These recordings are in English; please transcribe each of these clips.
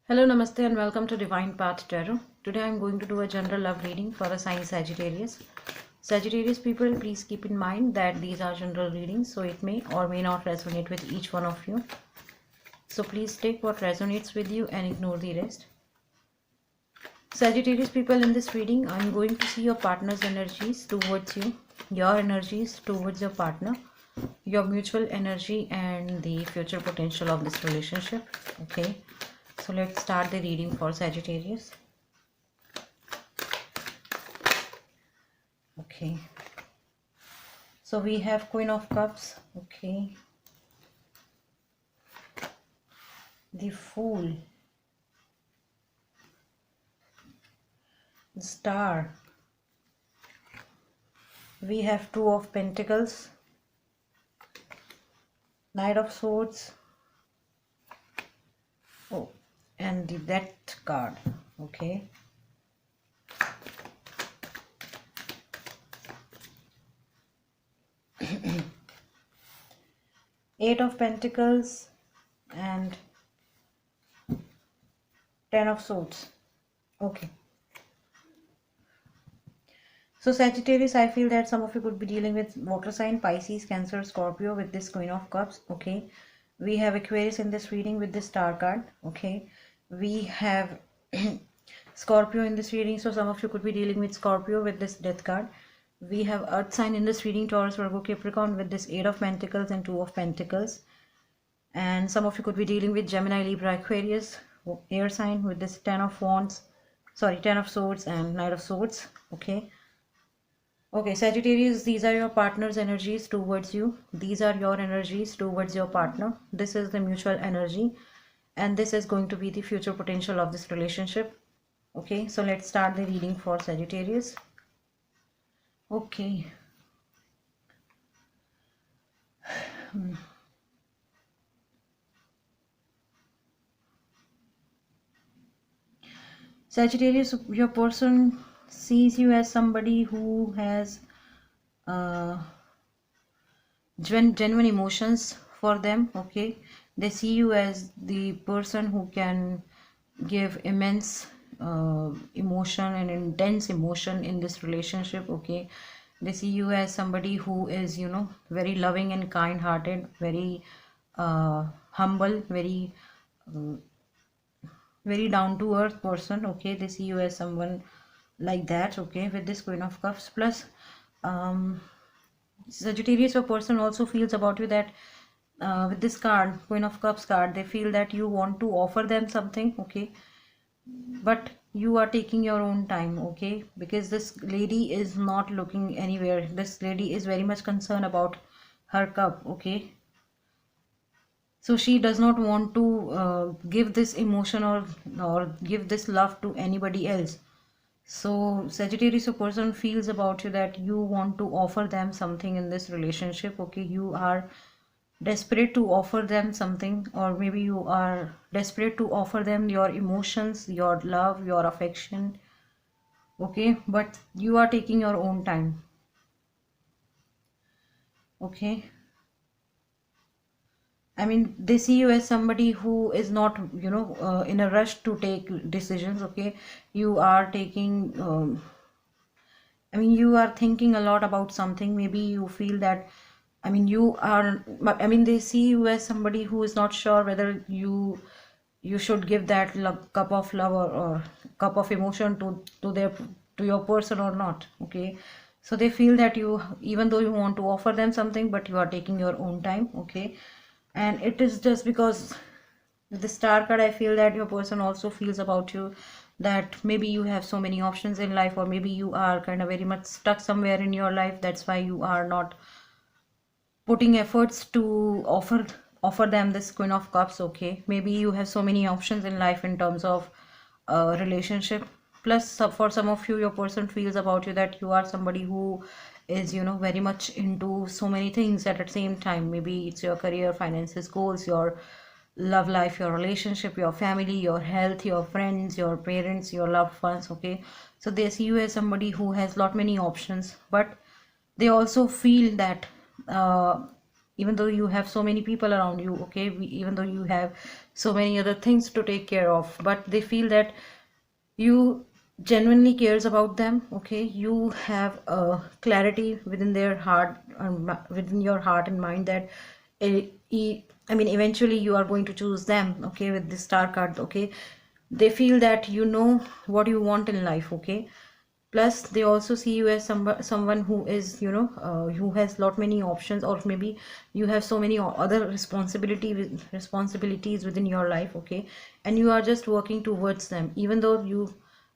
Hello, Namaste, and welcome to Divine Path Tarot. Today I'm going to do a general love reading for the sign Sagittarius. Sagittarius people, please keep in mind that these are general readings, so it may or may not resonate with each one of you. So please take what resonates with you and ignore the rest. Sagittarius people, in this reading, I'm going to see your partner's energies towards you, your energies towards your partner, your mutual energy, and the future potential of this relationship. Okay. So let's start the reading for Sagittarius. Okay. So we have Queen of Cups. Okay. The Fool. The Star. We have Two of Pentacles. Knight of Swords. Oh, and the Death card. Okay. Eight of Pentacles and Ten of Swords. Okay. So Sagittarius, I feel that some of you could be dealing with water sign, Pisces, Cancer, Scorpio with this Queen of Cups. Okay. We have Aquarius in this reading with this Star card. Okay. We have Scorpio in this reading, so some of you could be dealing with Scorpio with this Death card. We have Earth sign in this reading, Taurus, Virgo, Capricorn with this Eight of Pentacles and Two of Pentacles. And some of you could be dealing with Gemini, Libra, Aquarius, air sign with this Ten of Swords and Knight of Swords. Okay. Okay, Sagittarius, these are your partner's energies towards you. These are your energies towards your partner. This is the mutual energy, and this is going to be the future potential of this relationship. Okay, so let's start the reading for Sagittarius. Okay. Sagittarius, your person sees you as somebody who has genuine emotions for them. Okay, they see you as the person who can give immense emotion and intense emotion in this relationship. Okay, they see you as somebody who is, very loving and kind hearted, very humble, very down to earth person. Okay, they see you as someone like that. Okay, with this Queen of Cups plus Sagittarius, your person also feels about you that with this card, Queen of Cups card, they feel that you want to offer them something. Okay, but you are taking your own time. Okay, because this lady is not looking anywhere. This lady is very much concerned about her cup. Okay, so she does not want to give this emotion or give this love to anybody else. So Sagittarius, a person feels about you that you want to offer them something in this relationship. Okay, you are desperate to offer them something, or maybe you are desperate to offer them your emotions, your love, your affection. Okay, but you are taking your own time. Okay, I mean, they see you as somebody who is not, in a rush to take decisions. Okay, you are taking, I mean, you are thinking a lot about something. Maybe you feel that, I mean, they see you as somebody who is not sure whether you should give that cup of love or cup of emotion to your person or not. Okay, so they feel that you, even though you want to offer them something, but you are taking your own time. Okay, and it is just because with the Star card, I feel that your person also feels about you that maybe you have so many options in life, or maybe you are kind of very much stuck somewhere in your life. That's why you are not putting efforts to offer them this Queen of Cups. Okay, maybe you have so many options in life in terms of relationship. Plus, for some of you, your person feels about you that you are somebody who is, very much into so many things at the same time. Maybe it's your career, finances, goals, your love life, your relationship, your family, your health, your friends, your parents, your loved ones. Okay, so they see you as somebody who has lot many options, but they also feel that uh, even though you have so many people around you, okay, even though you have so many other things to take care of, but they feel that you genuinely cares about them, okay, you have a clarity within their heart, within your heart and mind, that I mean eventually you are going to choose them, okay, with this star card, okay. They feel that you know what you want in life, okay. Plus they also see you as someone who is, you know, who has lot many options, or maybe you have so many other responsibilities within your life, okay, and you are just working towards them, even though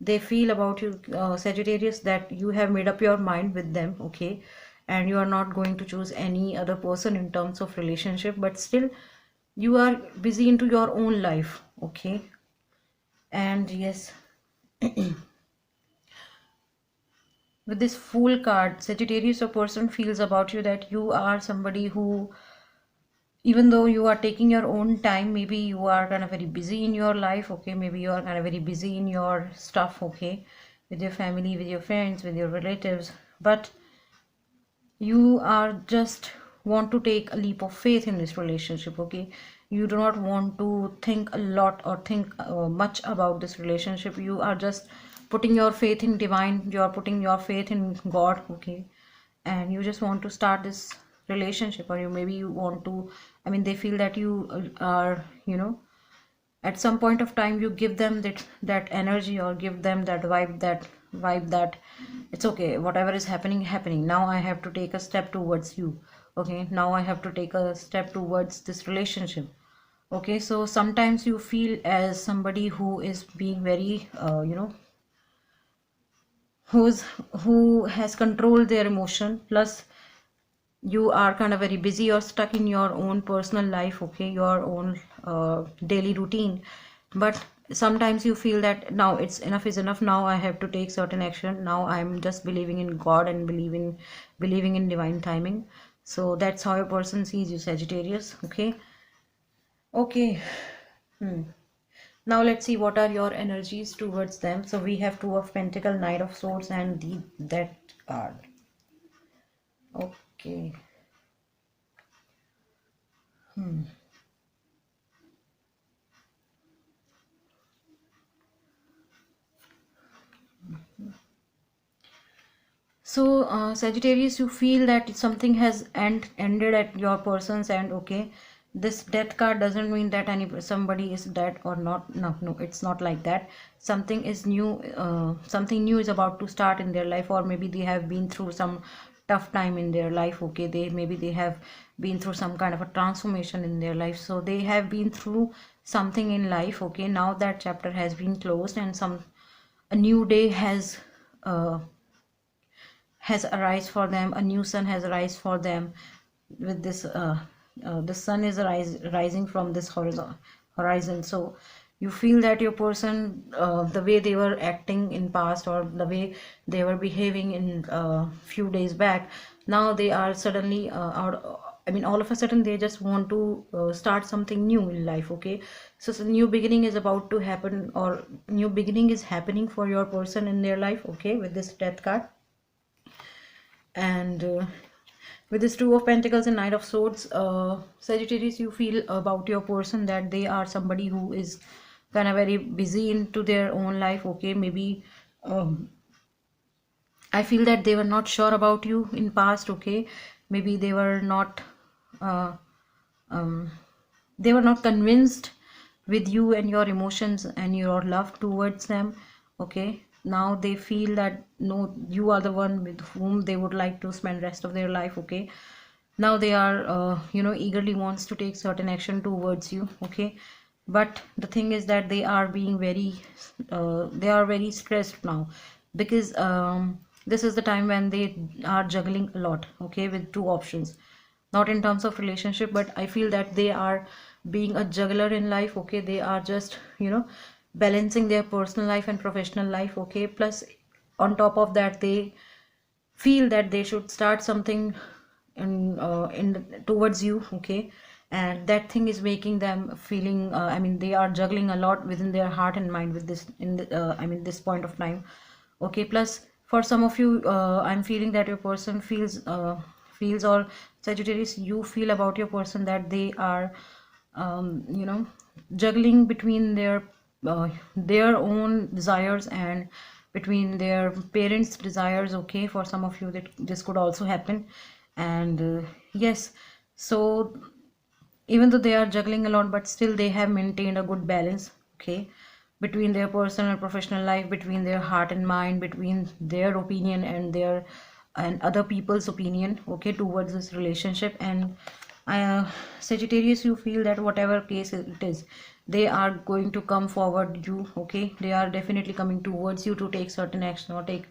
they feel about you, Sagittarius, that you have made up your mind with them, okay, and you are not going to choose any other person in terms of relationship, but still you are busy into your own life, okay. And yes, with this Fool card, Sagittarius, a person feels about you that you are somebody who, even though you are taking your own time, maybe you are kind of very busy in your life, okay, maybe you are kind of very busy in your stuff, okay, with your family, with your friends, with your relatives, but you are just want to take a leap of faith in this relationship, okay. You do not want to think a lot or think much about this relationship. You are just putting your faith in divine, you are putting your faith in God, okay, and you just want to start this relationship, or you maybe you want to, I mean they feel that you are, you know, at some point of time you give them that energy, or give them that vibe that it's okay, whatever is happening, now I have to take a step towards you, okay, now I have to take a step towards this relationship, okay. So sometimes you feel as somebody who is being very you know, who's who has controlled their emotion, plus you are kind of very busy or stuck in your own personal life, okay, your own daily routine, but sometimes you feel that now it's enough is enough, now I have to take certain action, now I'm just believing in God and believing in divine timing. So that's how a person sees you, Sagittarius, okay. Okay. hmm. Now let's see what are your energies towards them. So we have Two of Pentacle, Knight of Swords, and the that card. Okay. Hmm. So, Sagittarius, you feel that something has ended at your person's end. Okay, this death card doesn't mean that somebody is dead or not. No, no, it's not like that. Something is new. Something new is about to start in their life, or maybe they have been through some tough time in their life. Okay, they have been through some kind of a transformation in their life. So they have been through something in life. Okay, now that chapter has been closed, and a new day has arise for them, a new sun has arise for them. With this the sun is rising from this horizon. So you feel that your person, the way they were acting in past, or the way they were behaving in few days back, now they are suddenly out, I mean all of a sudden they just want to start something new in life, okay. So, new beginning is about to happen, or new beginning is happening for your person in their life, okay, with this death card. And with this Two of Pentacles and Knight of Swords, Sagittarius, you feel about your person that they are somebody who is kind of very busy into their own life, okay. Maybe I feel that they were not sure about you in past, okay. Maybe uh, um, they were not convinced with you and your emotions and your love towards them, okay. Now they feel that no, you are the one with whom they would like to spend rest of their life, okay. Now they are you know, eagerly wants to take certain action towards you, okay. But the thing is that they are very stressed now, because this is the time when they are juggling a lot, okay, with two options, not in terms of relationship, but I feel that they are being a juggler in life, okay. They are just, you know, balancing their personal life and professional life, okay. Plus on top of that, they feel that they should start something in towards you, okay. And that thing is making them feeling, I mean they are juggling a lot within their heart and mind with this I mean this point of time, okay. Plus for some of you, I'm feeling that your person feels, or Sagittarius, you feel about your person that they are you know, juggling between their own desires and between their parents' desires. Okay, for some of you that this could also happen. And yes, so even though they are juggling a lot, but still they have maintained a good balance, okay, between their personal and professional life, between their heart and mind, between their opinion and their and other people's opinion, okay, towards this relationship. And Sagittarius, you feel that whatever case it is, they are going to come forward you, okay, they are definitely coming towards you to take certain action or take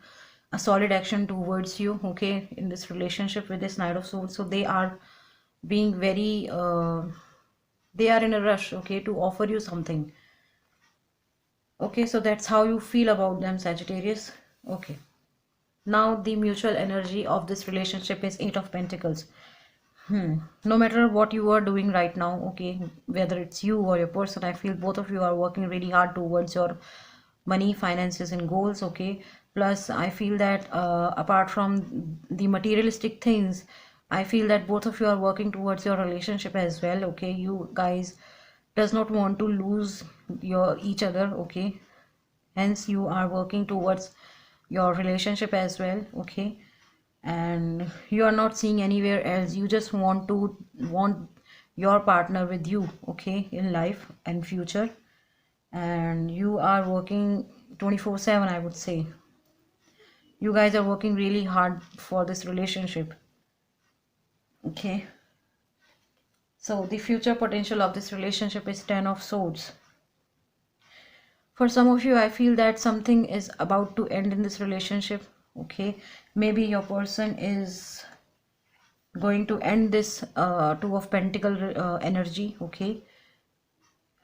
a solid action towards you, okay, in this relationship with this Knight of Swords. So they are being very they are in a rush, okay, to offer you something. Okay, so that's how you feel about them, Sagittarius. Okay, now the mutual energy of this relationship is Eight of Pentacles. No matter what you are doing right now, okay, whether it's you or your person, I feel both of you are working really hard towards your money, finances, and goals, okay. Plus I feel that apart from the materialistic things, I feel that both of you are working towards your relationship as well, okay. You guys does not want to lose your each other, okay, hence you are working towards your relationship as well, okay. And you are not seeing anywhere else, you just want your partner with you, okay, in life and future. And you are working 24/7, I would say. You guys are working really hard for this relationship, okay. So the future potential of this relationship is Ten of Swords. For some of you, I feel that something is about to end in this relationship, okay. Maybe your person is going to end this Two of Pentacle energy, okay.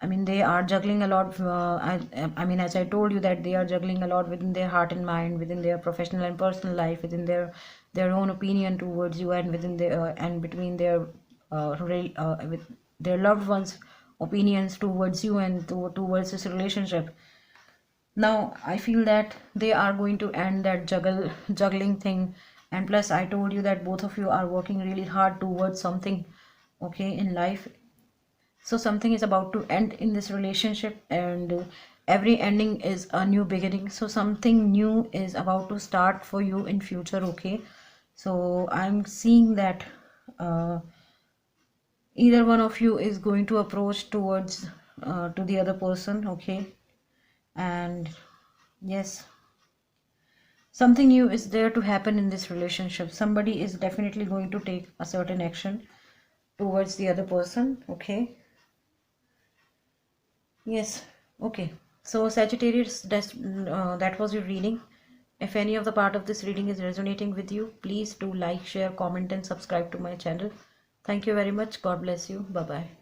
I mean, they are juggling a lot. I mean, as I told you, that they are juggling a lot within their heart and mind, within their professional and personal life, within their own opinion towards you, and within their and between their with their loved ones' opinions towards you and towards this relationship. Now I feel that they are going to end that juggling thing. And plus I told you that both of you are working really hard towards something, okay, in life. So something is about to end in this relationship, and every ending is a new beginning. So something new is about to start for you in future, okay. So I'm seeing that either one of you is going to approach towards to the other person, okay. And yes, something new is there to happen in this relationship. Somebody is definitely going to take a certain action towards the other person, okay. Yes, okay. So Sagittarius, that was your reading. If any of the part of this reading is resonating with you, please do like, share, comment, and subscribe to my channel. Thank you very much. God bless you. Bye bye.